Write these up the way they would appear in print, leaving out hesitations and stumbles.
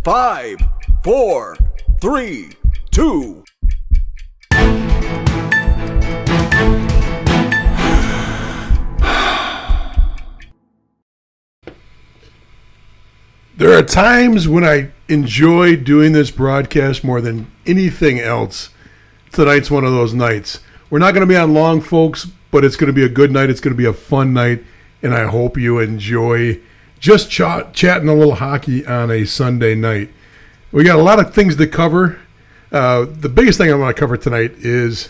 5, 4, 3, 2. There are times when I enjoy doing this broadcast more than anything else. Tonight's one of those nights. We're not going to be on long, folks, but it's going to be a good night. It's going to be a fun night, and I hope you enjoy just chatting a little hockey on a Sunday night. We got a lot of things to cover. The biggest thing I want to cover tonight is,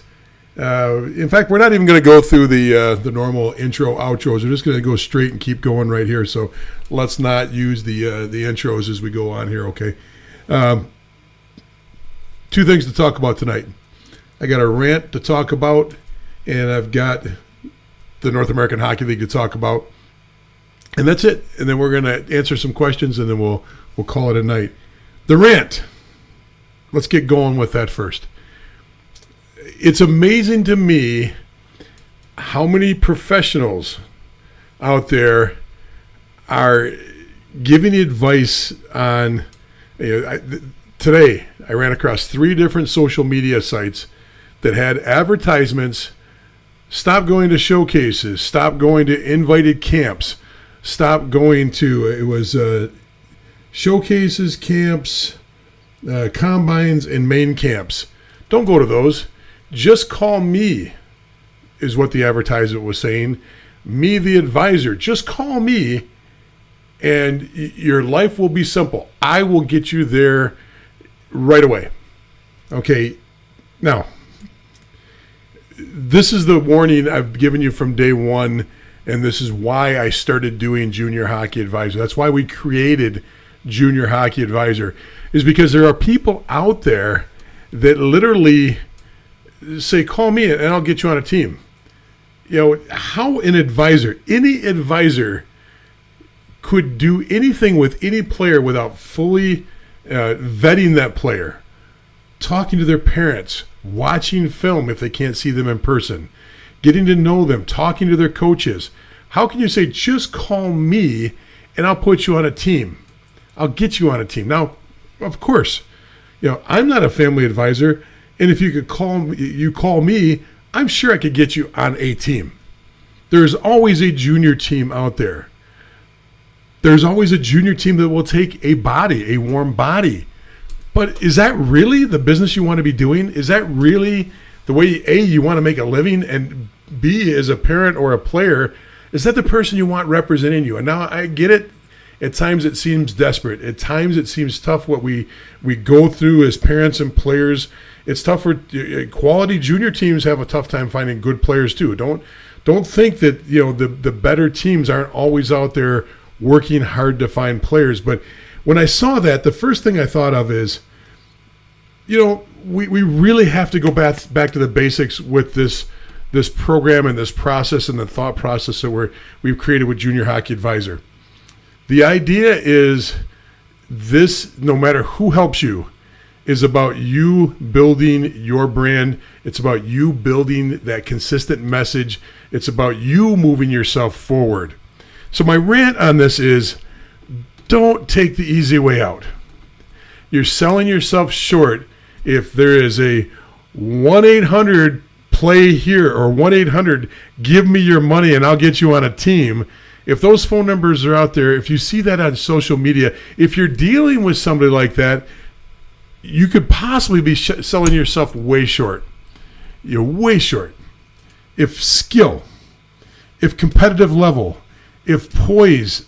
in fact, we're not even going to go through the normal intro, outros. We're just going to go straight and keep going right here. So let's not use the intros as we go on here, okay? Two things to talk about tonight. I got a rant to talk about, and I've got the North American Hockey League to talk about. And that's it. And then we're going to answer some questions, and then we'll call it a night. The rant. Let's get going with that first. It's amazing to me how many professionals out there are giving advice on. Today, I ran across 3 different social media sites that had advertisements. Stop going to showcases. Stop going to invited camps. Stop going to, it was showcases, camps, combines, and main camps. Don't go to those. Just call me, is what the advertisement was saying. Me, the advisor. Just call me, and your life will be simple. I will get you there right away. Okay, now, this is the warning I've given you from day one, and this is why I started doing Junior Hockey Advisor. That's why we created Junior Hockey Advisor, is because there are people out there that literally say, call me and I'll get you on a team. You know, how an advisor, any advisor could do anything with any player without fully vetting that player, talking to their parents, watching film if they can't see them in person, getting to know them, talking to their coaches. How can you say, just call me and I'll put you on a team? I'll get you on a team. Now, of course, I'm not a family advisor, and if you call me, I'm sure I could get you on a team. There's always a junior team out there. There's always a junior team that will take a warm body. But is that really the business you want to be doing? Is that really the way, A, you want to make a living, and B, as a parent or a player, is that the person you want representing you? And now I get it. At times it seems desperate. At times it seems tough what we go through as parents and players. It's tough for quality junior teams have a tough time finding good players too. Don't think that the better teams aren't always out there working hard to find players. But when I saw that, the first thing I thought of is, we really have to go back to the basics with this program and this process and the thought process that we've created with Junior Hockey Advisor. The idea is this, no matter who helps you, is about you building your brand. It's about you building that consistent message. It's about you moving yourself forward. So my rant on this is, don't take the easy way out. You're selling yourself short if there is a 1-800 play here or 1-800 give me your money and I'll get you on a team. If those phone numbers are out there, if you see that on social media, if you're dealing with somebody like that, you could possibly be selling yourself way short. You're way short. If skill, if competitive level, if poise,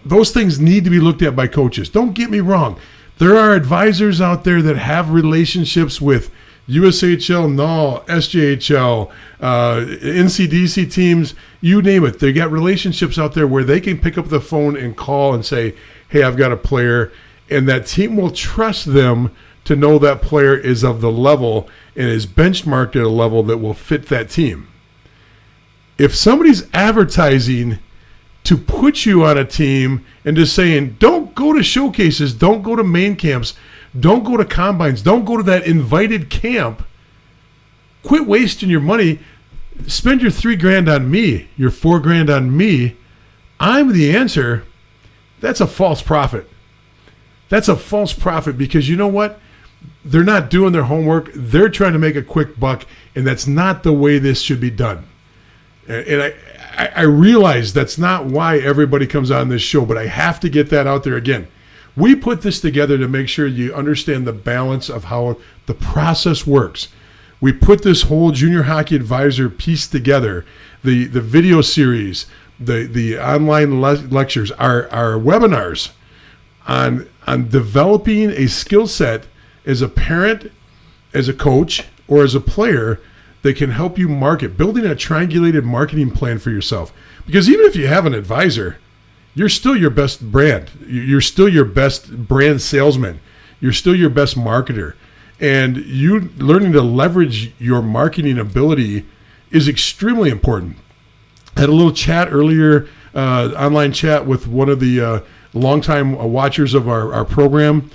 those things need to be looked at by coaches. Don't get me wrong. There are advisors out there that have relationships with USHL, NAL, SJHL, NCDC teams, you name it. They got relationships out there where they can pick up the phone and call and say, hey, I've got a player, and that team will trust them to know that player is of the level and is benchmarked at a level that will fit that team. If somebody's advertising to put you on a team and just saying, don't go to showcases, don't go to main camps, don't go to combines, don't go to that invited camp, quit wasting your money, spend your $3,000 on me, your $4,000 on me, I'm the answer, that's a false prophet. That's a false prophet, because you know what? They're not doing their homework. They're trying to make a quick buck, and that's not the way this should be done. And I realize that's not why everybody comes on this show, but I have to get that out there again. We put this together to make sure you understand the balance of how the process works. We put this whole Junior Hockey Advisor piece together, the video series, the online lectures, our webinars on developing a skill set as a parent, as a coach, or as a player that can help you market, building a triangulated marketing plan for yourself. Because even if you have an advisor, you're still your best brand. You're still your best brand salesman. You're still your best marketer. And you learning to leverage your marketing ability is extremely important. I had a little chat earlier, online chat with one of the longtime watchers of our program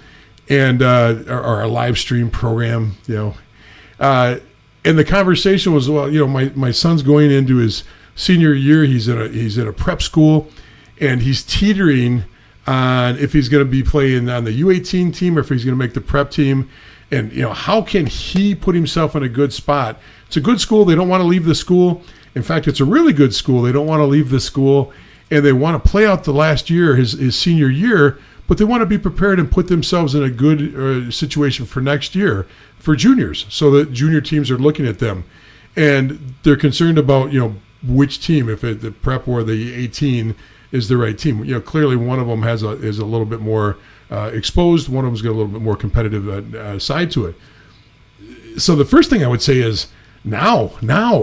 and our live stream program, and the conversation was, well, my son's going into his senior year. He's at a prep school, and he's teetering on if he's going to be playing on the U18 team or if he's going to make the prep team. And, how can he put himself in a good spot? It's a good school. They don't want to leave the school. In fact, it's a really good school. They don't want to leave the school, and they want to play out the last year, his senior year, but they want to be prepared and put themselves in a good situation for next year for juniors, so that junior teams are looking at them. And they're concerned about, which team, if the prep or the 18 is the right team. Clearly one of them is a little bit more exposed. One of them's got a little bit more competitive side to it. So the first thing I would say is now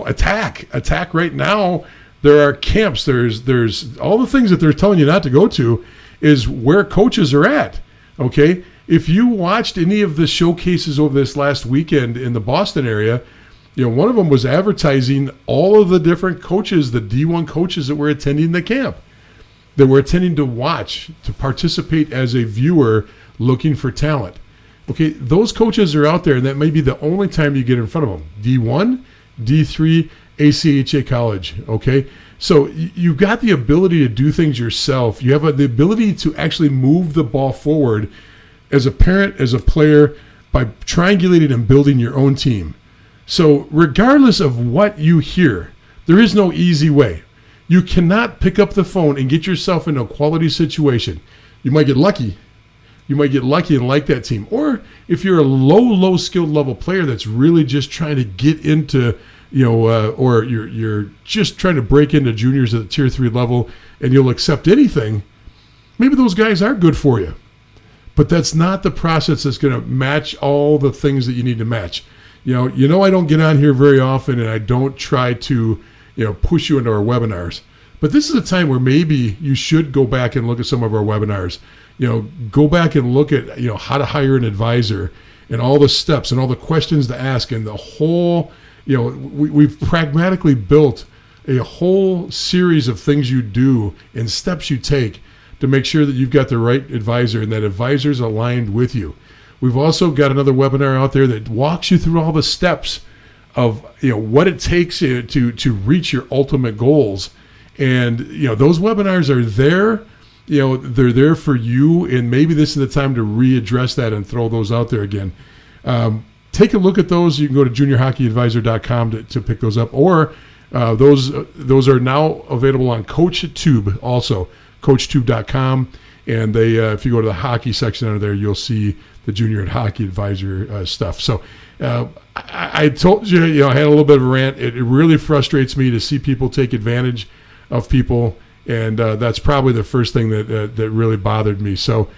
attack right now. There are camps. There's all the things that they're telling you not to go to is where coaches are at. Okay. If you watched any of the showcases over this last weekend in the Boston area, one of them was advertising all of the different coaches, the D1 coaches that were attending the camp, that were attending to watch, to participate as a viewer looking for talent. Okay, those coaches are out there, and that may be the only time you get in front of them. D1, D3, ACHA college, okay? So you've got the ability to do things yourself. You have the ability to actually move the ball forward as a parent, as a player, by triangulating and building your own team. So regardless of what you hear, there is no easy way. You cannot pick up the phone and get yourself into a quality situation. You might get lucky. You might get lucky and like that team. Or if you're a low skilled level player that's really just trying to get into, or you're just trying to break into juniors at the tier 3 level and you'll accept anything, maybe those guys are good for you. But that's not the process that's going to match all the things that you need to match. I don't get on here very often, and I don't try to, push you into our webinars. But this is a time where maybe you should go back and look at some of our webinars. Go back and look at, how to hire an advisor and all the steps and all the questions to ask and the whole, we've pragmatically built a whole series of things you do and steps you take to make sure that you've got the right advisor and that advisor's aligned with you. We've also got another webinar out there that walks you through all the steps of what it takes to reach your ultimate goals. And those webinars are there. They're there for you, and maybe this is the time to readdress that and throw those out there again. Take a look at those. You can go to juniorhockeyadvisor.com to pick those up, or those are now available on CoachTube also, CoachTube.com. And they, if you go to the hockey section under there, you'll see the Junior Hockey Advisor stuff. So I told you, I had a little bit of a rant. It really frustrates me to see people take advantage of people, and that's probably the first thing that really bothered me. So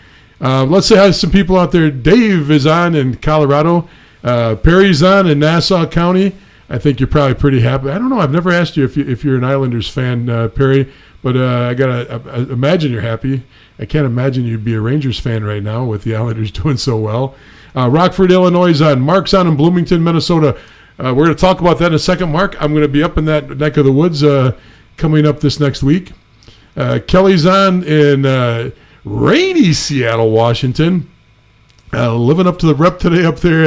let's say hi to some people out there. Dave is on in Colorado. Perry's on in Nassau County. I think you're probably pretty happy. I don't know. I've never asked you if you're an Islanders fan, Perry, but I gotta imagine you're happy. I can't imagine you'd be a Rangers fan right now with the Islanders doing so well. Rockford, Illinois is on. Mark's on in Bloomington, Minnesota. We're going to talk about that in a second, Mark. I'm going to be up in that neck of the woods coming up this next week. Kelly's on in rainy Seattle, Washington. Living up to the rep today up there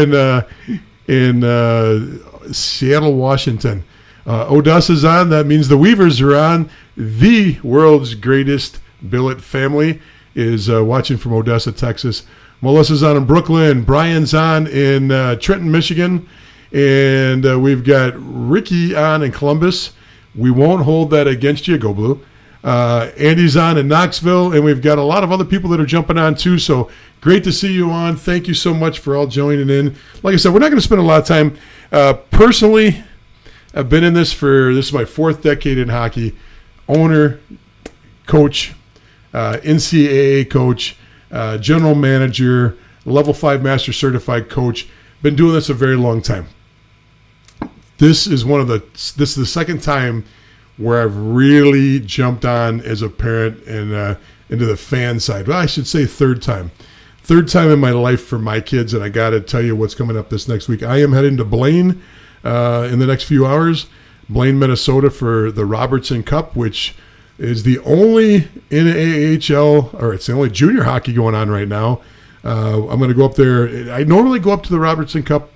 in Seattle, Washington. Odessa's on. That means the Weavers are on. The world's greatest billet family. is watching from Odessa, Texas. Melissa's on in Brooklyn. Brian's on in Trenton, Michigan. And we've got Ricky on in Columbus. We won't hold that against you. Go Blue. Andy's on in Knoxville. And we've got a lot of other people that are jumping on too. So great to see you on. Thank you so much for all joining in. Like I said, we're not going to spend a lot of time. Personally, I've been in this is my 4th decade in hockey. Owner, coach, NCAA coach, general manager, level 5 master certified coach. Been doing this a very long time. This is the second time where I've really jumped on as a parent and into the fan side. Well, I should say third time in my life for my kids. And I got to tell you what's coming up this next week. I am heading to Blaine in the next few hours. Blaine, Minnesota for the Robertson Cup, which is the only NAHL, or it's the only junior hockey going on right now. I'm going to go up there. I normally go up to the Robertson Cup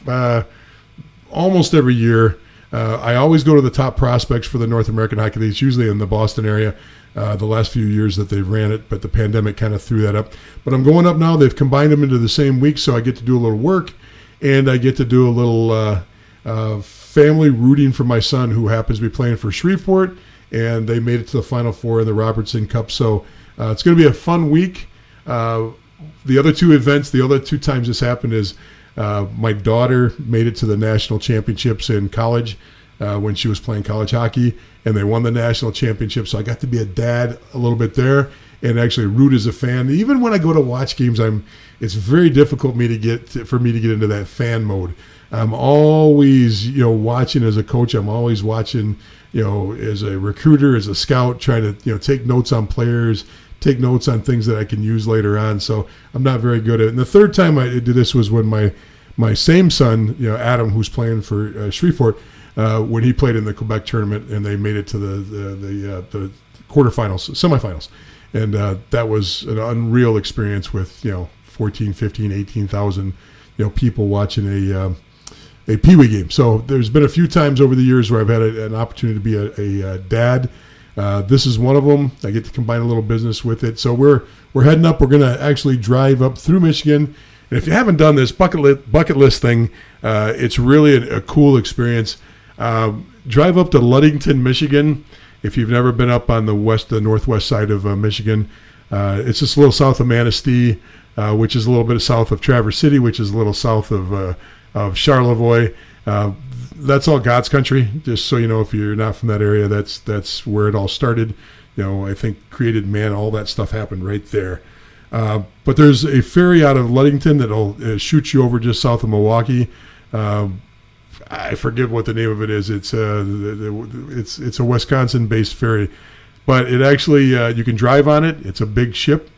almost every year. I always go to the top prospects for the North American Hockey League. It's usually in the Boston area. The last few years that they've ran it, but the pandemic kind of threw that up. But I'm going up now. They've combined them into the same week, so I get to do a little work, and I get to do a little family rooting for my son, who happens to be playing for Shreveport, and they made it to the Final Four in the Robertson Cup. So it's going to be a fun week. The other two times this happened is my daughter made it to the national championships in college when she was playing college hockey, and they won the national championship. So I got to be a dad a little bit there and actually root as a fan. Even when I go to watch games, it's very difficult for me to get into that fan mode. I'm always, watching as a coach. I'm always watching, as a recruiter, as a scout, trying to, take notes on players, take notes on things that I can use later on. So I'm not very good at it. And the third time I did this was when my same son, Adam, who's playing for Shreveport, when he played in the Quebec tournament, and they made it to the quarterfinals, semifinals. And that was an unreal experience with, 14, 15, 18,000, people watching a Pee Wee game. So there's been a few times over the years where I've had an opportunity to be a dad. This is one of them. I get to combine a little business with it. So we're heading up. We're going to actually drive up through Michigan. And if you haven't done this bucket list thing, it's really a cool experience. Drive up to Ludington, Michigan. If you've never been up on the northwest side of Michigan, it's just a little south of Manistee, which is a little bit south of Traverse City, which is a little south of Charlevoix. That's all God's country. Just so you know, if you're not from that area, that's where it all started. I think created man, all that stuff happened right there. But there's a ferry out of Ludington that'll shoot you over just south of Milwaukee. I forget what the name of it is. It's a Wisconsin-based ferry, but it actually you can drive on it. It's a big ship,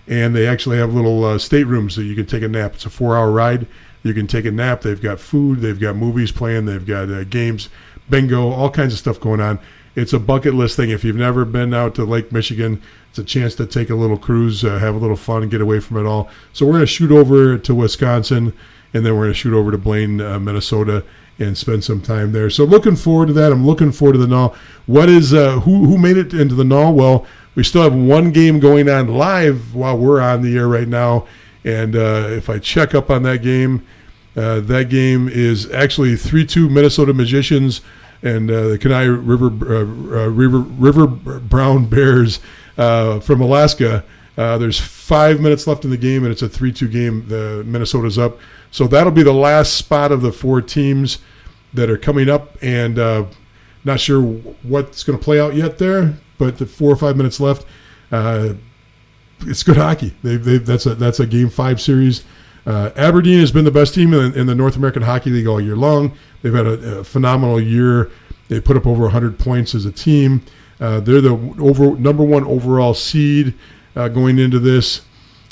and they actually have little staterooms that you can take a nap. It's a 4-hour ride. You can take a nap. They've got food. They've got movies playing. They've got games, bingo, all kinds of stuff going on. It's a bucket list thing. If you've never been out to Lake Michigan, it's a chance to take a little cruise, have a little fun, and get away from it all. So we're going to shoot over to Wisconsin, and then we're going to shoot over to Blaine, Minnesota, and spend some time there. So looking forward to that. I'm looking forward to the NAHL. What is who made it into the NAHL? Well, we still have one game going on live while we're on the air right now. And if I check up on that game is actually 3-2 Minnesota Magicians and the Kenai River Brown Bears from Alaska. There's 5 minutes left in the game, and it's a 3-2 game. Minnesota's up. So that'll be the last spot of the 4 teams that are coming up, and not sure what's going to play out yet there, but the 4 or 5 minutes left. It's good hockey. That's a Game 5 series. Aberdeen has been the best team in the North American Hockey League all year long. They've had a phenomenal year. They put up over 100 points as a team. They're the number 1 overall seed going into this.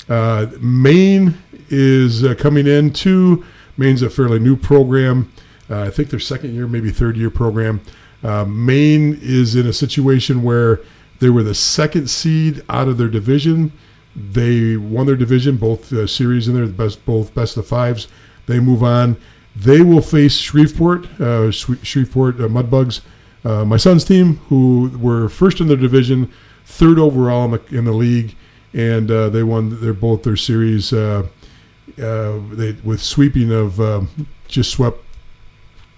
Maine is coming in too. Maine's a fairly new program. I think their second year, maybe third year program. Maine is in a situation where they were the second seed out of their division. They won their division, both series in there, both best of 5s. They move on. They will face Shreveport Mudbugs, my son's team, who were first in their division, third overall in the league, and they won both their series. They with sweeping of just swept.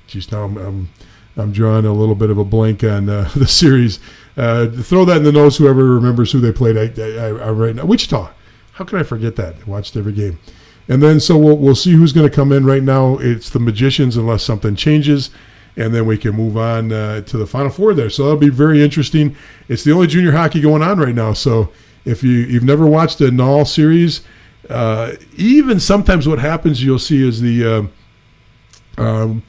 Geez, now I'm drawing a little bit of a blank on the series. Throw that in the notes. Whoever remembers who they played, I right now. Wichita. How can I forget that? I watched every game. And then so we'll see who's going to come in. Right now it's the Magicians unless something changes, and then we can move on to the Final Four there. So that'll be very interesting. It's the only junior hockey going on right now. So if you've never watched a NAL series, even sometimes what happens you'll see is the Hockey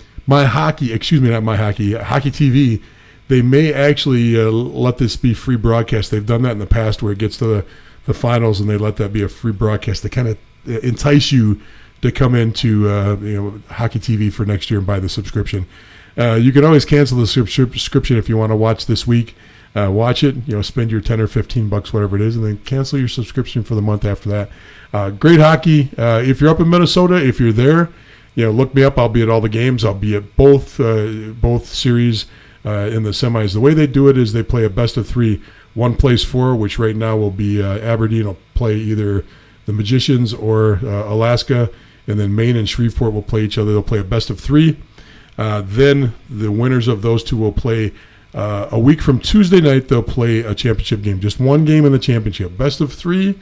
TV, they may actually let this be free broadcast. They've done that in the past where it gets to the finals and they let that be a free broadcast to kind of entice you to come into Hockey TV for next year and buy the subscription. You can always cancel the subscription if you want to watch this week. Watch it, spend your $10 or $15, whatever it is, and then cancel your subscription for the month after that. Great hockey. If you're up in Minnesota, if you're there, look me up. I'll be at all the games. I'll be at both series in the semis. The way they do it is they play a best of three. One plays four, which right now will be Aberdeen will play either the Magicians or Alaska, and then Maine and Shreveport will play each other. They'll play a best of three. Then the winners of those two will play a week from Tuesday night. They'll play a championship game, just one game in the championship. Best of three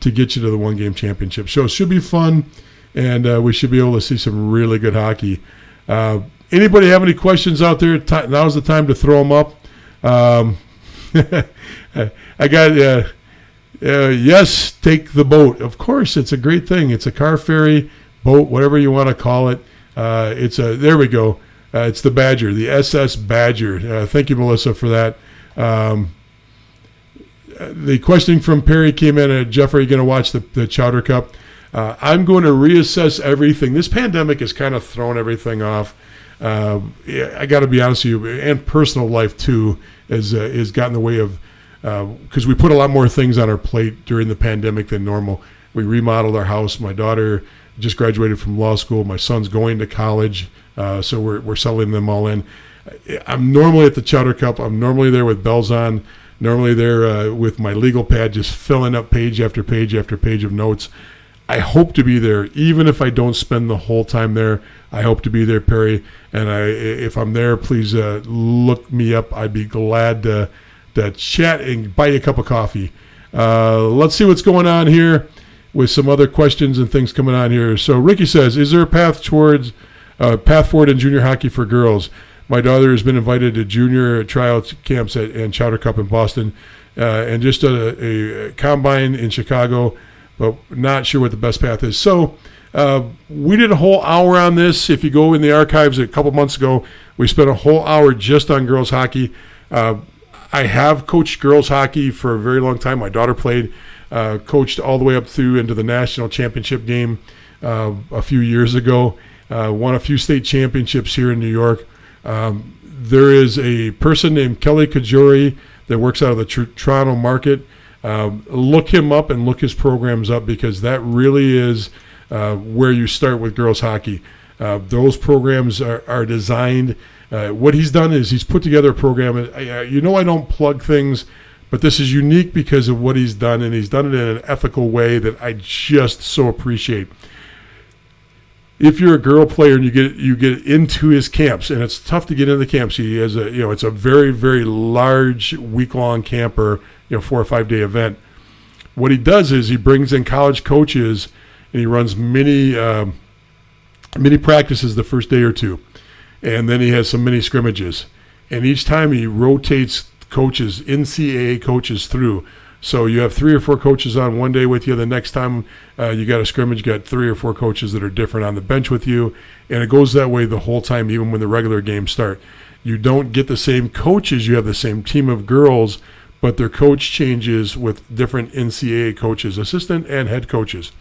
to get you to the one-game championship. So it should be fun, and we should be able to see some really good hockey. Anybody have any questions out there? Now's the time to throw them up. I got yes, take the boat. Of course, it's a great thing. It's a car ferry, boat, whatever you want to call it. There we go. It's the Badger, the SS Badger. Thank you, Melissa, for that. The questioning from Perry came in. Jeff, are you going to watch the Chowder Cup? I'm going to reassess everything. This pandemic has kind of thrown everything off. I got to be honest with you, and personal life too has gotten in the way of, because we put a lot more things on our plate during the pandemic than normal. We remodeled our house. My daughter just graduated from law school. My son's going to college, so we're settling them all in. I'm normally at the Chowder Cup. I'm normally there with bells on, normally there with my legal pad, just filling up page after page after page of notes. I hope to be there, even if I don't spend the whole time there. I hope to be there, Perry. And if I'm there, please look me up. I'd be glad to chat and buy you a cup of coffee. Let's see what's going on here with some other questions and things coming on here. So Ricky says, is there a path forward in junior hockey for girls? My daughter has been invited to junior tryout camps and Chowder Cup in Boston, and just a combine in Chicago, but not sure what the best path is. So we did a whole hour on this. If you go in the archives a couple months ago, we spent a whole hour just on girls hockey. I have coached girls hockey for a very long time. My daughter played, coached all the way up through into the national championship game a few years ago, won a few state championships here in New York. There is a person named Kelly Kajori that works out of the Toronto market. Look him up and look his programs up, because that really is where you start with girls hockey. Those programs are designed. What he's done is he's put together a program. I don't plug things, but this is unique because of what he's done, and he's done it in an ethical way that I just so appreciate. If you're a girl player and you get into his camps, and it's tough to get into the camps. He has it's a very, very large week-long camp, or 4 or 5 day event. What he does is he brings in college coaches and he runs mini practices the first day or two, and then he has some mini scrimmages. And each time he rotates coaches, NCAA coaches, through. So you have 3 or 4 coaches on one day with you. The next time you got a scrimmage, you got 3 or 4 coaches that are different on the bench with you. And it goes that way the whole time, even when the regular games start. You don't get the same coaches. You have the same team of girls, but their coach changes with different NCAA coaches, assistant and head coaches.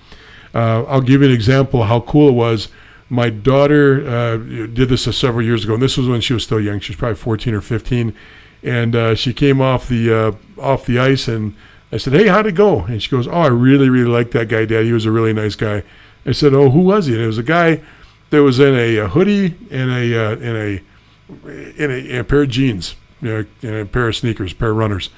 I'll give you an example of how cool it was. My daughter did this several years ago, and this was when she was still young. She was probably 14 or 15. And she came off the ice, and I said, "Hey, how'd it go?" And she goes, "Oh, I really, really liked that guy, Dad. He was a really nice guy." I said, "Oh, who was he?" And it was a guy that was in a hoodie and a pair of jeans, and a pair of sneakers, a pair of runners.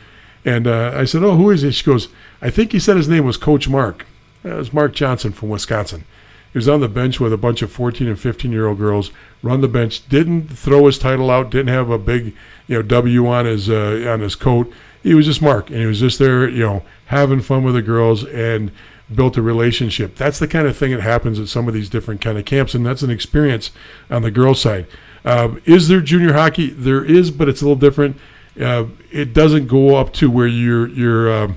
And I said, "Oh, who is he?" She goes, I think he said his name was Coach Mark. It was Mark Johnson from Wisconsin. He was on the bench with a bunch of 14 and 15-year-old girls, run the bench, didn't throw his title out, didn't have a big, W on his coat. He was just Mark, and he was just there, having fun with the girls and built a relationship. That's the kind of thing that happens at some of these different kind of camps, and that's an experience on the girls' side. Is there junior hockey? There is, but it's a little different. It doesn't go up to where you're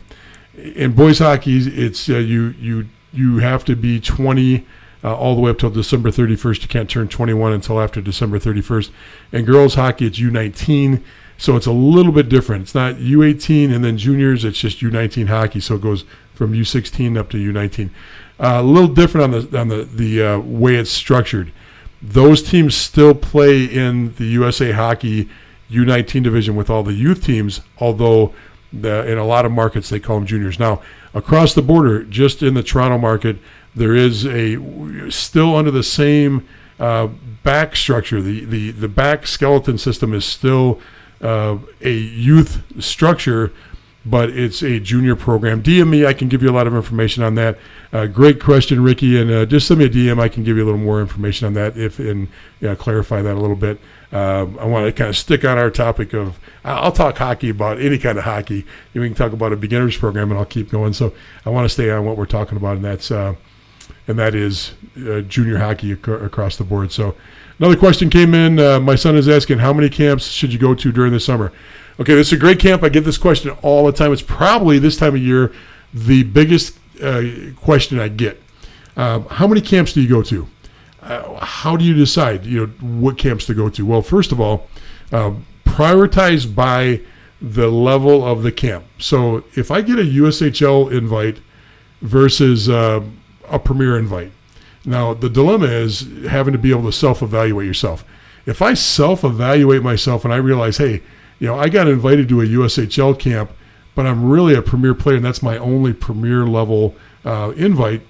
in boys hockey. It's you have to be 20 all the way up till December 31st. You can't turn 21 until after December 31st. And girls hockey, it's U19, so it's a little bit different. It's not U18 and then juniors. It's just U19 hockey, so it goes from U16 up to U19. A little different on the way it's structured. Those teams still play in the USA Hockey U19 division with all the youth teams, although in a lot of markets they call them juniors. Now, across the border, just in the Toronto market, there is still under the same back structure. The back skeleton system is still a youth structure, but it's a junior program. DM me, I can give you a lot of information on that. Great question, Ricky, and just send me a DM. I can give you a little more information on that and clarify that a little bit. I want to kind of stick on our topic of, I'll talk hockey about any kind of hockey. We can talk about a beginner's program, and I'll keep going. So I want to stay on what we're talking about, and that is junior hockey across the board. So another question came in. My son is asking, how many camps should you go to during the summer? Okay, this is a great camp. I get this question all the time. It's probably this time of year the biggest question I get. How many camps do you go to? How do you decide, what camps to go to? Well, first of all, prioritize by the level of the camp. So if I get a USHL invite versus a premier invite, now the dilemma is having to be able to self-evaluate yourself. If I self-evaluate myself and I realize, hey, I got invited to a USHL camp, but I'm really a premier player, and that's my only premier level invite,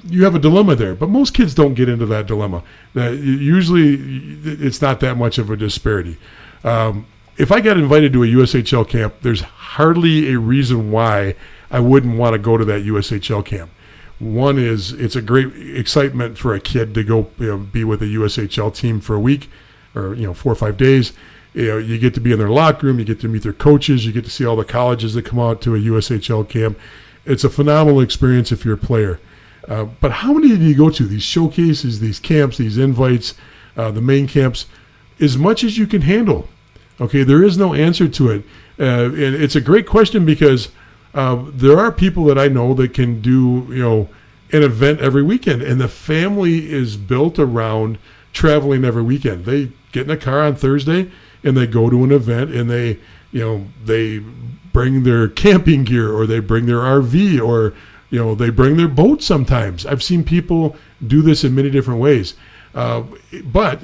you have a dilemma there. But most kids don't get into that dilemma. Usually it's not that much of a disparity. If I got invited to a USHL camp, there's hardly a reason why I wouldn't want to go to that USHL camp. One is it's a great excitement for a kid to go be with a USHL team for a week or 4 or 5 days. You get to be in their locker room, you get to meet their coaches, you get to see all the colleges that come out to a USHL camp. It's a phenomenal experience if you're a player. But how many do you go to? These showcases, these camps, these invites, the main camps, as much as you can handle. Okay, there is no answer to it. And it's a great question because there are people that I know that can do, an event every weekend, and the family is built around traveling every weekend. They get in a car on Thursday and they go to an event, and they bring their camping gear, or they bring their RV, or they bring their boat sometimes. I've seen people do this in many different ways. But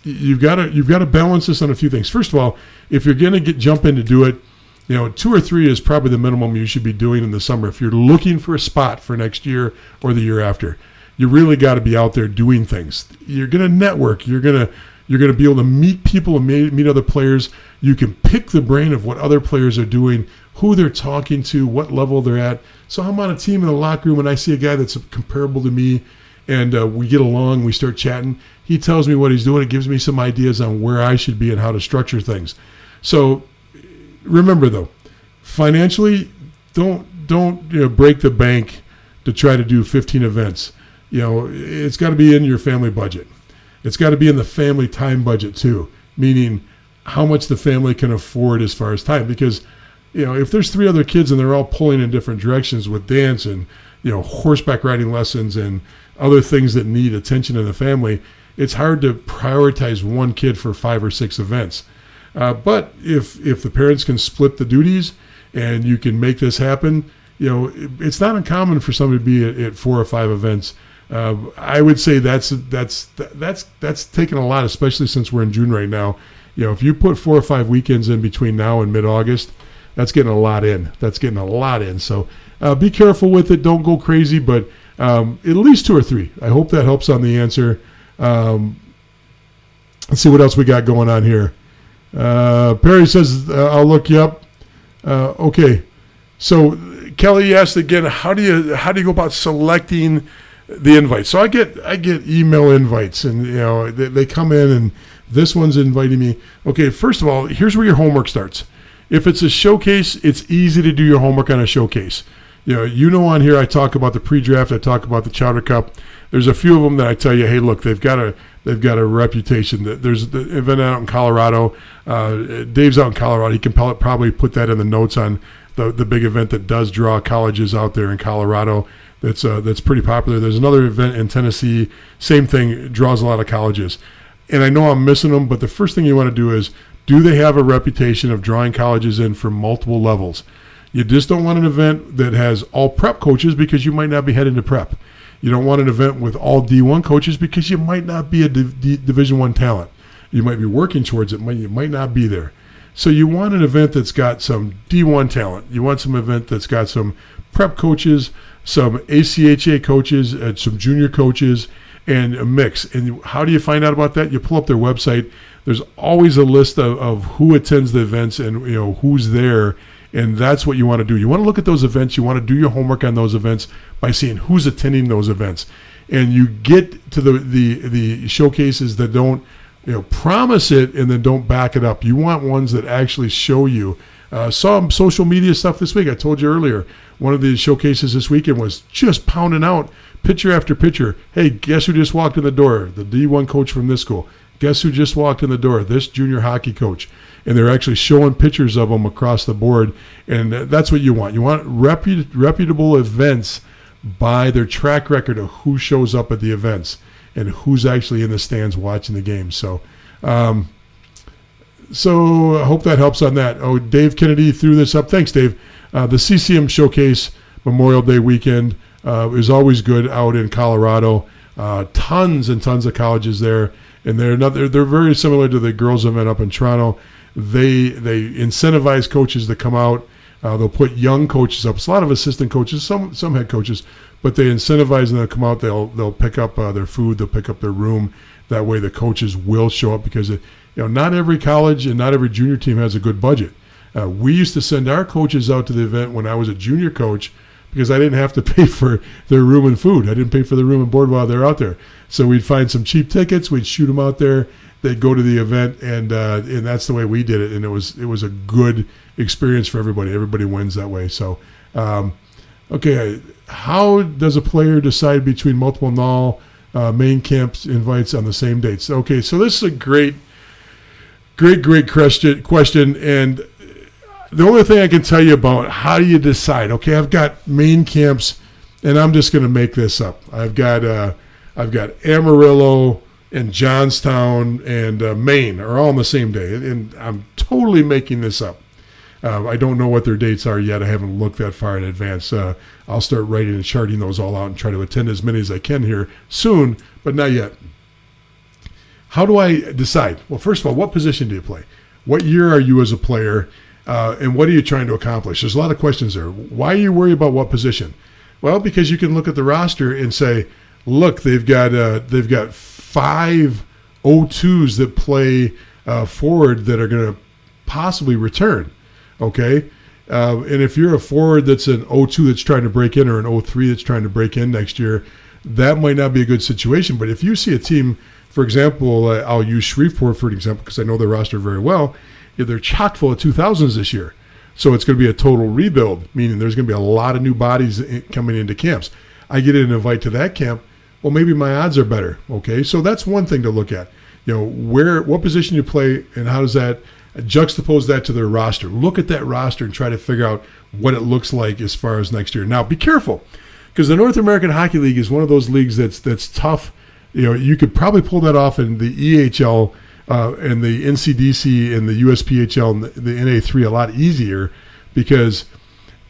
you've got to balance this on a few things. First of all, if you're going to jump in to do it, 2 or 3 is probably the minimum you should be doing in the summer. If you're looking for a spot for next year or the year after, you really got to be out there doing things. You're going to network. You're going to be able to meet people and meet other players. You can pick the brain of what other players are doing, who they're talking to, what level they're at. So I'm on a team in the locker room and I see a guy that's comparable to me, and we get along, we start chatting. He tells me what he's doing. It gives me some ideas on where I should be and how to structure things. So remember, though, financially, don't break the bank to try to do 15 events. It's got to be in your family budget. It's got to be in the family time budget too, meaning how much the family can afford as far as time. Because, if there's 3 other kids and they're all pulling in different directions with dance and, horseback riding lessons and other things that need attention in the family, it's hard to prioritize one kid for 5 or 6 events. But if the parents can split the duties and you can make this happen, it's not uncommon for somebody to be at 4 or 5 events. I would say that's taken a lot, especially since we're in June right now. If you put 4 or 5 weekends in between now and mid-August, that's getting a lot in. So be careful with it. Don't go crazy, but at least 2 or 3. I hope that helps on the answer. Let's see what else we got going on here. Perry says, I'll look you up. Okay. So Kelly asked again, how do you go about selecting the invites? So I get email invites, and they come in, and this one's inviting me. Okay, first of all, here's where your homework starts. If it's a showcase, it's easy to do your homework on a showcase. On here I talk about the pre-draft, I talk about the Chowder Cup. There's a few of them that I tell you, hey, look, they've got a reputation. There's the event out in Colorado. Dave's out in Colorado. He can probably put that in the notes on the big event that does draw colleges out there in Colorado. That's pretty popular. There's another event in Tennessee. Same thing, draws a lot of colleges. And I know I'm missing them, but the first thing you want to do is, do they have a reputation of drawing colleges in for multiple levels? You just don't want an event that has all prep coaches, because you might not be heading to prep. You don't want an event with all D1 coaches, because you might not be a Division I talent. You might be working towards it, you might not be there. So you want an event that's got some D1 talent. You want some event that's got some prep coaches, some ACHA coaches, and some junior coaches, and a mix. And how do you find out about that? You pull up their website. There's always a list of who attends the events and who's there. And that's what you want to do. You want to look at those events. You want to do your homework on those events by seeing who's attending those events. And you get to the showcases that don't promise it and then don't back it up. You want ones that actually show you. Some social media stuff this week. I told you earlier, one of the showcases this weekend was just pounding out picture after picture. Hey, guess who just walked in the door? The D1 coach from this school. Guess who just walked in the door? This junior hockey coach. And they're actually showing pictures of them across the board. And that's what you want. You want reputable events by their track record of who shows up at the events and who's actually in the stands watching the game. So I hope that helps on that. Oh, Dave Kennedy threw this up. Thanks, Dave. The CCM Showcase Memorial Day weekend is always good out in Colorado. Tons and tons of colleges there. And they're very similar to the girls event up in Toronto. They incentivize coaches to come out. They'll put young coaches up. It's a lot of assistant coaches, some head coaches, but they incentivize them to come out. They'll pick up their food. They'll pick up their room. That way the coaches will show up, because not every college and not every junior team has a good budget. We used to send our coaches out to the event when I was a junior coach, because I didn't have to pay for their room and food. I didn't pay for the room and board while they're out there. So we'd find some cheap tickets. We'd shoot them out there. They'd go to the event, and that's the way we did it. And it was a good experience for everybody. Everybody wins that way. So, okay, how does a player decide between multiple null main camps invites on the same dates? Okay, so this is a great question. And the only thing I can tell you about how do you decide? Okay, I've got main camps, and I'm just going to make this up. I've got Amarillo and Johnstown and Maine are all on the same day, and I'm totally making this up. I don't know what their dates are yet. I haven't looked that far in advance. I'll start writing and charting those all out and try to attend as many as I can here soon, but not yet. How do I decide? Well, first of all, what position do you play? What year are you as a player? And what are you trying to accomplish? There's a lot of questions there. Why are you worried about what position? Well, because you can look at the roster and say, look, they've got 5 O2s that play forward that are going to possibly return. Okay, and if you're a forward that's an O2 that's trying to break in, or an O3 that's trying to break in next year, that might not be a good situation. But if you see a team, for example, I'll use Shreveport for an example because I know their roster very well. They're chock full of 2000s this year. So it's going to be a total rebuild, meaning there's going to be a lot of new bodies coming into camps. I get an invite to that camp. Well, maybe my odds are better. Okay, so that's one thing to look at. What position you play, and how does that juxtapose that to their roster. Look at that roster and try to figure out what it looks like as far as next year. Now, be careful, because the North American Hockey League is one of those leagues that's tough. You could probably pull that off in the EHL and the NCDC and the USPHL and the NA3 a lot easier, because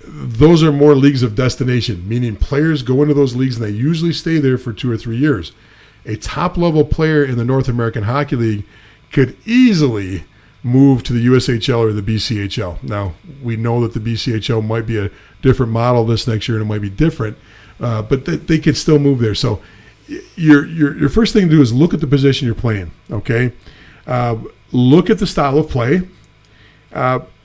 those are more leagues of destination, meaning players go into those leagues and they usually stay there for 2 or 3 years. A top-level player in the North American Hockey League could easily move to the USHL or the BCHL. Now, we know that the BCHL might be a different model this next year and it might be different, but they could still move there. So your first thing to do is look at the position you're playing, okay? Look at the style of play.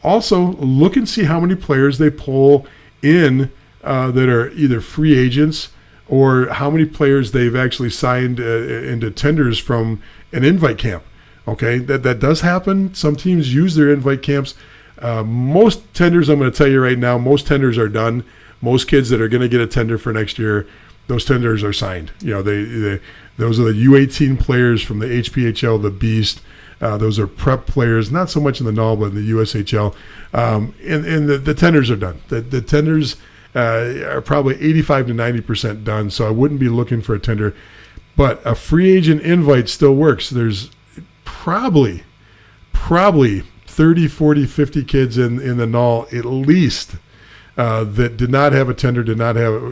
Also, look and see how many players they pull in that are either free agents or how many players they've actually signed into tenders from an invite camp. Okay, that does happen. Some teams use their invite camps. Most tenders, I'm going to tell you right now, most tenders are done. Most kids that are going to get a tender for next year, those tenders are signed. Those are the U18 players from the HPHL, the Beast. Those are prep players, not so much in the NAL, but in the USHL. And the tenders are done. The tenders are probably 85 to 90% done, so I wouldn't be looking for a tender. But a free agent invite still works. There's probably 30, 40, 50 kids in the NAL at least that did not have a tender,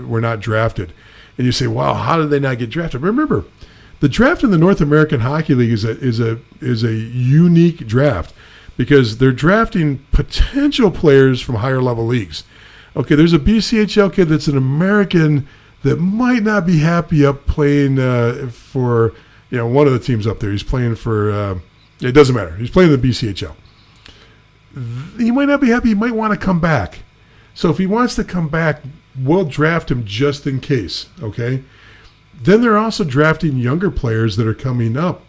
were not drafted. And you say, wow, how did they not get drafted? Remember, the draft in the North American Hockey League is a unique draft because they're drafting potential players from higher level leagues. Okay, there's a BCHL kid that's an American that might not be happy up playing for one of the teams up there. He's playing for it doesn't matter. He's playing in the BCHL. He might not be happy. He might want to come back. So if he wants to come back, we'll draft him just in case. Okay. Then they're also drafting younger players that are coming up.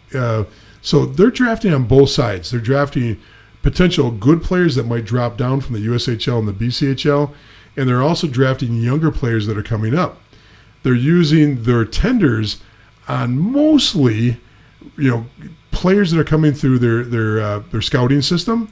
So they're drafting on both sides. They're drafting potential good players that might drop down from the USHL and the BCHL, and they're also drafting younger players that are coming up. They're using their tenders on mostly, players that are coming through their scouting system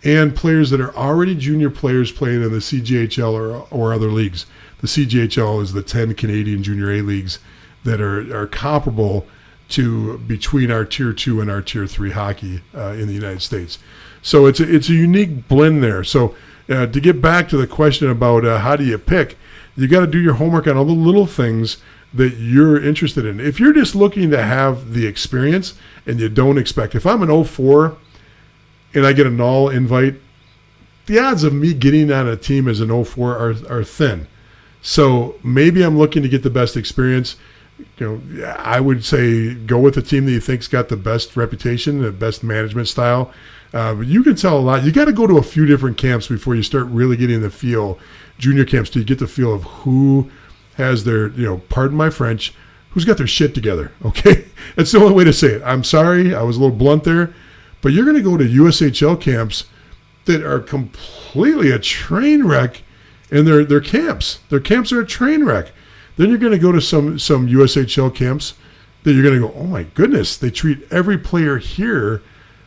and players that are already junior players playing in the CJHL or other leagues. The CJHL is the 10 Canadian Junior A leagues that are comparable to between our Tier 2 and our Tier 3 hockey in the United States. So it's a unique blend there. So to get back to the question about how do you pick, you got to do your homework on all the little things that you're interested in. If you're just looking to have the experience and you don't expect, if I'm an 04 and I get a NAL invite, the odds of me getting on a team as an 04 are thin. So maybe I'm looking to get the best experience. I would say go with the team that you think's got the best reputation, the best management style. But you can tell a lot. You got to go to a few different camps before you start really getting the feel, junior camps, till you get the feel of who has their, pardon my French, who's got their shit together, okay? That's the only way to say it. I'm sorry, I was a little blunt there. But you're going to go to USHL camps that are completely a train wreck, and their camps. Their camps are a train wreck. Then you're going to go to some USHL camps that you're going to go, oh my goodness, they treat every player here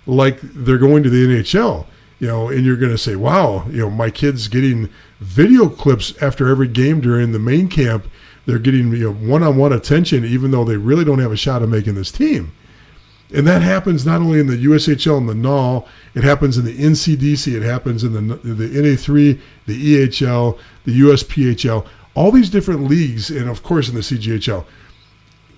like they're going to the NHL. And you're going to say, wow, my kid's getting video clips after every game during the main camp. They're getting one-on-one attention, even though they really don't have a shot of making this team. And that happens not only in the USHL and the NAL, it happens in the NCDC, it happens in the NA3, the EHL, the USPHL, all these different leagues, and of course in the CGHL.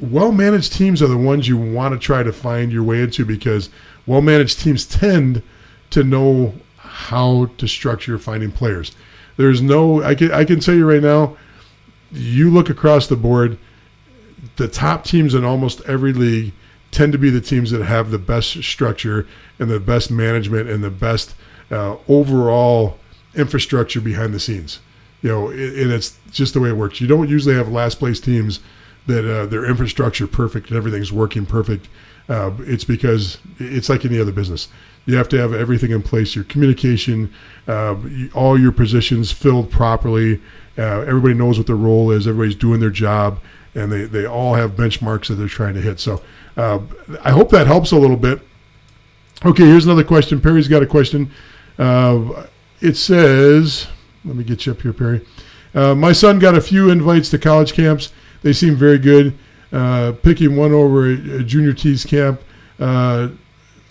Well-managed teams are the ones you want to try to find your way into because well-managed teams tend to know how to structure finding players. I can tell you right now, you look across the board, the top teams in almost every league tend to be the teams that have the best structure and the best management and the best overall infrastructure behind the scenes. And it's just the way it works. You don't usually have last place teams that their infrastructure perfect and everything's working perfect. It's because it's like any other business. You have to have everything in place, your communication, all your positions filled properly. Everybody knows what their role is. Everybody's doing their job, and they all have benchmarks that they're trying to hit. So I hope that helps a little bit. Okay, here's another question. Perry's got a question. It says, let me get you up here, Perry. My son got a few invites to college camps. They seem very good. Picking one over a junior tees camp.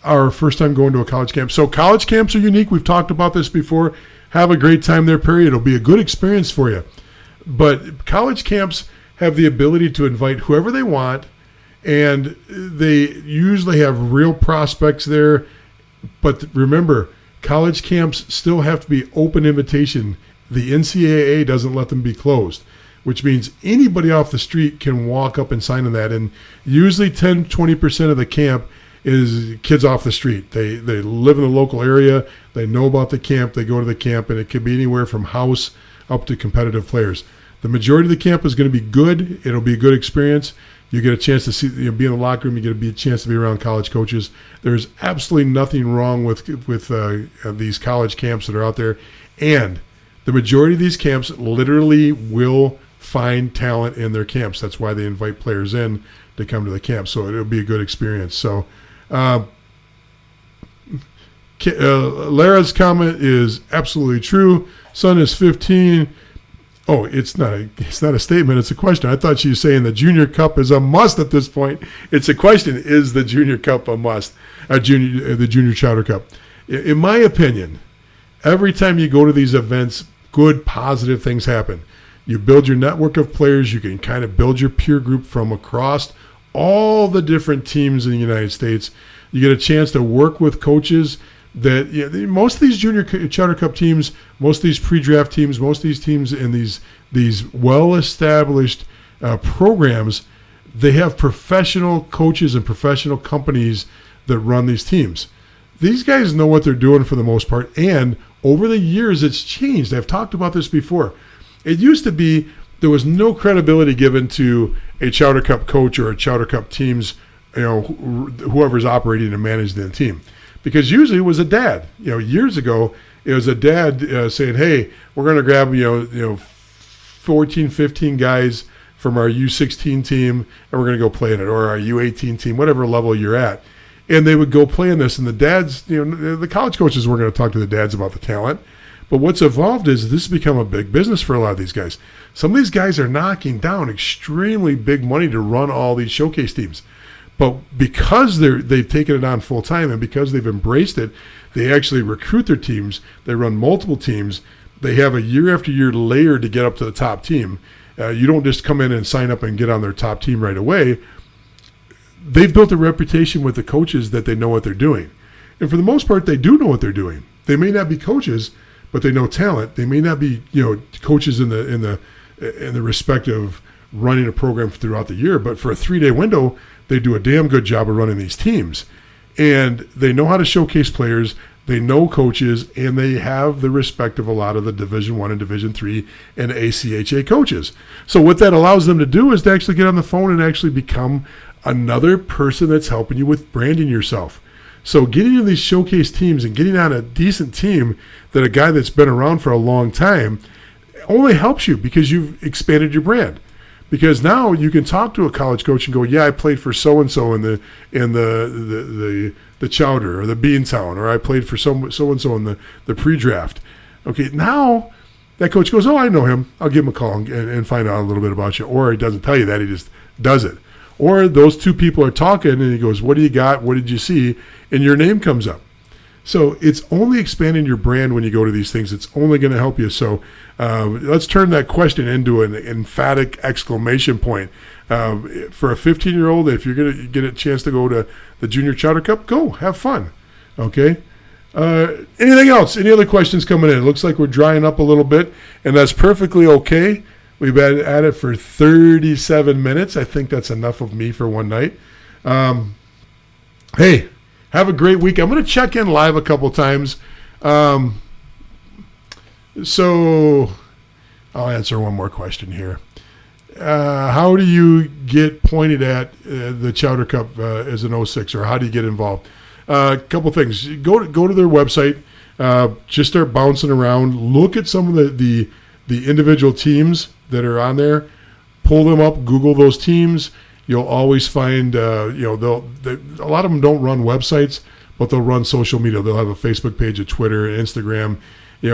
Our first time going to a college camp. So college camps are unique. We've talked about this before. Have a great time there, Perry. It'll be a good experience for you. But college camps have the ability to invite whoever they want, and they usually have real prospects there. But remember, college camps still have to be open invitation. The NCAA doesn't let them be closed, which means anybody off the street can walk up and sign on that. And usually 10-20% of the camp is kids off the street. They live in the local area. They know about the camp. They go to the camp, and it could be anywhere from house up to competitive players. The majority of the camp is going to be good. It'll be a good experience. You get a chance to see, be in the locker room. You get a chance to be around college coaches. There's absolutely nothing wrong with these college camps that are out there, and the majority of these camps literally will find talent in their camps. That's why they invite players in to come to the camp. So it'll be a good experience. So Lara's comment is absolutely true. Son is 15. Oh, it's not a statement. It's a question. I thought she was saying the Junior Cup is a must at this point. It's a question. Is the Junior Cup a must? The Junior Chowder Cup. In my opinion, every time you go to these events, good, positive things happen. You build your network of players. You can kind of build your peer group from across all the different teams in the United States. You get a chance to work with coaches that most of these Junior Chowder Cup teams, most of these pre-draft teams, most of these teams in these well-established programs, they have professional coaches and professional companies that run these teams. These guys know what they're doing for the most part, and over the years it's changed. I've talked about this before. It used to be there was no credibility given to a Chowder Cup coach or a Chowder Cup team's, whoever's operating and managing the team. Because usually it was a dad. Years ago, it was a dad saying, hey, we're going to grab, 14, 15 guys from our U16 team, and we're going to go play in it, or our U18 team, whatever level you're at. And they would go play in this, and the dads, the college coaches weren't going to talk to the dads about the talent. But what's evolved is this has become a big business for a lot of these guys. Some of these guys are knocking down extremely big money to run all these showcase teams. But because they've taken it on full time and because they've embraced it, they actually recruit their teams. They run multiple teams. They have a year after year layer to get up to the top team. You don't just come in and sign up and get on their top team right away. They've built a reputation with the coaches that they know what they're doing. And for the most part, they do know what they're doing. They may not be coaches, but they know talent. They may not be coaches in the respect of running a program throughout the year, but for a 3-day window, they do a damn good job of running these teams. And they know how to showcase players, they know coaches, and they have the respect of a lot of the Division I and Division III and ACHA coaches. So what that allows them to do is to actually get on the phone and actually become another person that's helping you with branding yourself. So getting into these showcase teams and getting on a decent team that a guy that's been around for a long time only helps you because you've expanded your brand. Because now you can talk to a college coach and go, yeah, I played for so and so in the Chowder or the Beantown, or I played for so and so in the pre-draft. Okay, now that coach goes, oh, I know him. I'll give him a call and find out a little bit about you. Or he doesn't tell you that, he just does it. Or those two people are talking and he goes, what do you got? What did you see? And your name comes up. So it's only expanding your brand when you go to these things. It's only going to help you. So let's turn that question into an emphatic exclamation point. For a 15-year-old, if you're going to get a chance to go to the Junior Chowder Cup, go. Have fun. Okay? Anything else? Any other questions coming in? It looks like we're drying up a little bit, and that's perfectly okay. We've been at it for 37 minutes. I think that's enough of me for one night. Hey, have a great week. I'm going to check in live a couple times. So I'll answer one more question here. How do you get pointed at the Chowder Cup as an 06, or how do you get involved? A couple things. Go to their website. Just start bouncing around. Look at some of the individual teams that are on there. Pull them up. Google those teams. You'll always find, a lot of them don't run websites, but they'll run social media. They'll have a Facebook page, a Twitter, an Instagram.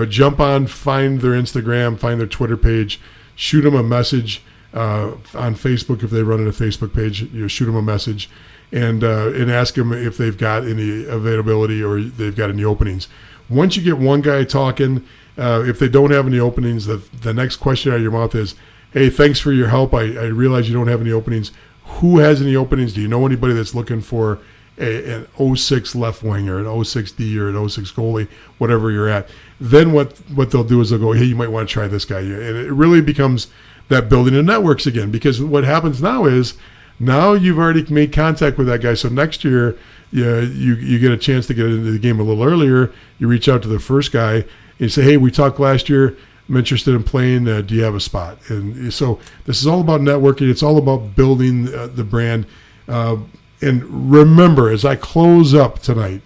Jump on, find their Instagram, find their Twitter page, shoot them a message on Facebook if they run a Facebook page. Shoot them a message and ask them if they've got any availability or they've got any openings. Once you get one guy talking, if they don't have any openings, the next question out of your mouth is, hey, thanks for your help. I realize you don't have any openings. Who has any openings? Do you know anybody that's looking for an 06 left wing or an 06 D or an 06 goalie, whatever you're at? Then what they'll do is they'll go, hey, you might want to try this guy. And it really becomes that building of networks again, because what happens now is now you've already made contact with that guy. So next year, you get a chance to get into the game a little earlier. You reach out to the first guy and you say, hey, we talked last year. I'm interested in playing. Do you have a spot? And so this is all about networking. It's all about building the brand. And remember, as I close up tonight,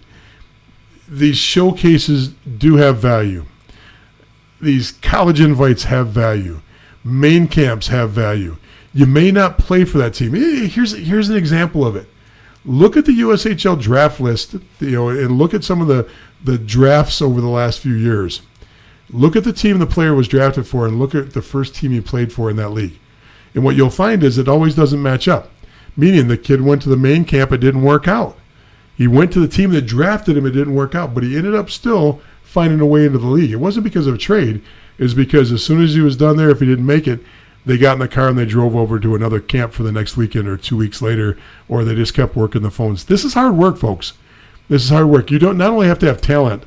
these showcases do have value. These college invites have value. Main camps have value. You may not play for that team. Here's an example of it. Look at the USHL draft list, and look at some of the drafts over the last few years. Look at the team the player was drafted for and look at the first team he played for in that league. And what you'll find is it always doesn't match up, meaning the kid went to the main camp, it didn't work out. He went to the team that drafted him, it didn't work out, but he ended up still finding a way into the league. It wasn't because of a trade. It was because as soon as he was done there, if he didn't make it, they got in the car and they drove over to another camp for the next weekend or 2 weeks later, or they just kept working the phones. This is hard work, folks. This is hard work. You don't not only have to have talent,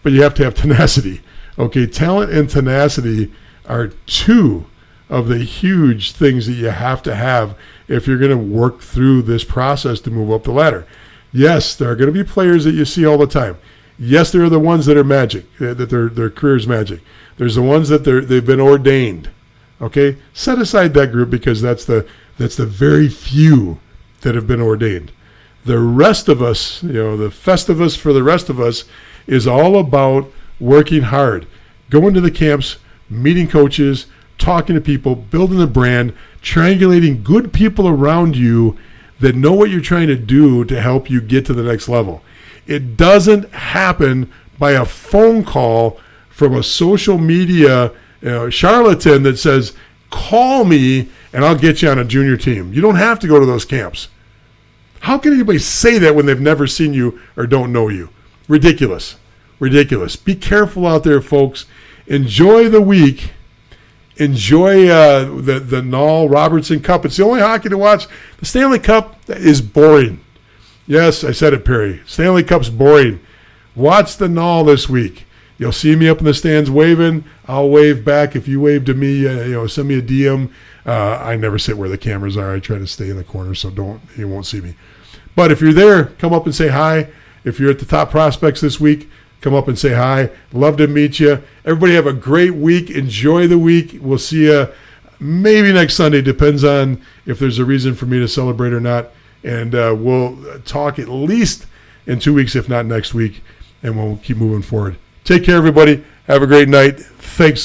but you have to have tenacity. Okay, talent and tenacity are two of the huge things that you have to have if you're going to work through this process to move up the ladder. Yes, there are going to be players that you see all the time. Yes, there are the ones that are magic, that their career's magic. There's the ones that they've been ordained. Okay, set aside that group because that's the very few that have been ordained. The rest of us, the Festivus for the rest of us is all about working hard, going to the camps, meeting coaches, talking to people, building a brand, triangulating good people around you that know what you're trying to do to help you get to the next level. It doesn't happen by a phone call from a social media charlatan that says, call me and I'll get you on a junior team. You don't have to go to those camps. How can anybody say that when they've never seen you or don't know you? Ridiculous. Ridiculous. Be careful out there, folks. Enjoy the week. Enjoy the Noll Robertson Cup. It's the only hockey to watch. The Stanley Cup is boring. Yes, I said it, Perry. Stanley Cup's boring. Watch the Noll this week. You'll see me up in the stands waving. I'll wave back. If you wave to me, send me a DM. I never sit where the cameras are. I try to stay in the corner, so you won't see me. But if you're there, come up and say hi. If you're at the Top Prospects this week, come up and say hi. Love to meet you. Everybody have a great week. Enjoy the week. We'll see you maybe next Sunday. Depends on if there's a reason for me to celebrate or not. And we'll talk at least in 2 weeks, if not next week, and we'll keep moving forward. Take care, everybody. Have a great night. Thanks.